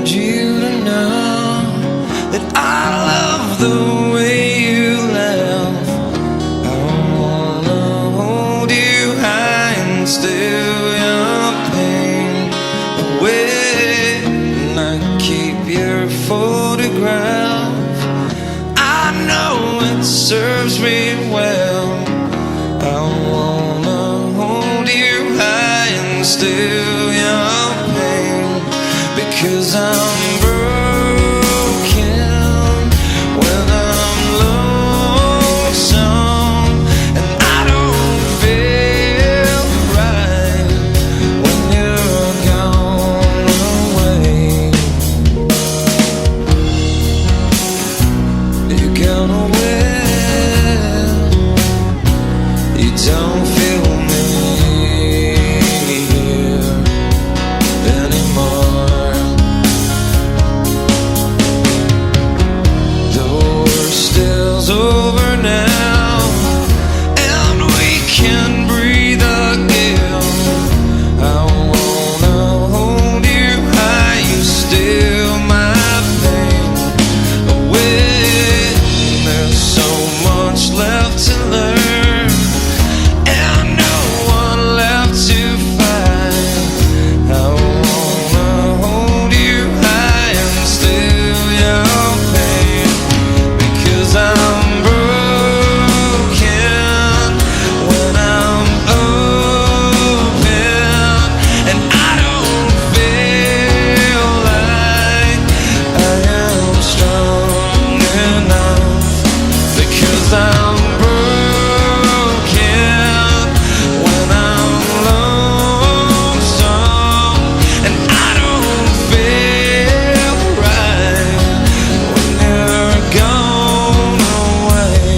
wanted you to know that I love the way you laugh. I wanna hold you high and steal your pain away, and I keep your photograph. I know it serves me well. I wanna hold you high and steal your pain, because I'm broken when I'm lonesome, and I don't feel right when you're gone away. You're gone away. You don't feel me here anymore. The worst is over now, and we can breathe again. I wanna hold you high, you steal my pain away. There's so much left to learn, and no one left to find. I wanna hold you high and steal your pain, because I'm broken when I'm open, and I don't feel like I am strong enough, because I'm broken when I'm lonesome, and I don't feel right when you're gone away.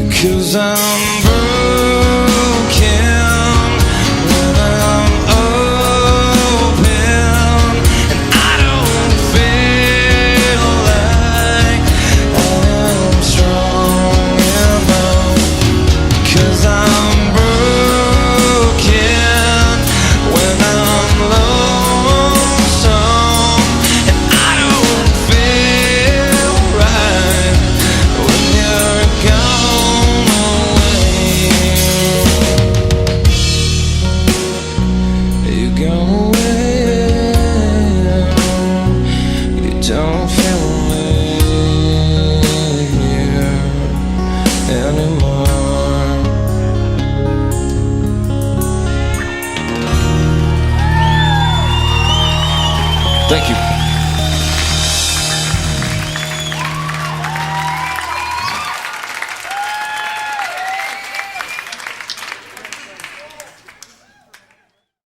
Because I'm broken when I'm open, and I don't feel like I am strong enough, because I'm broken when I'm lonesome, and I don't feel right when you're gone away. You go away. You don't feel me here anymore. Thank you.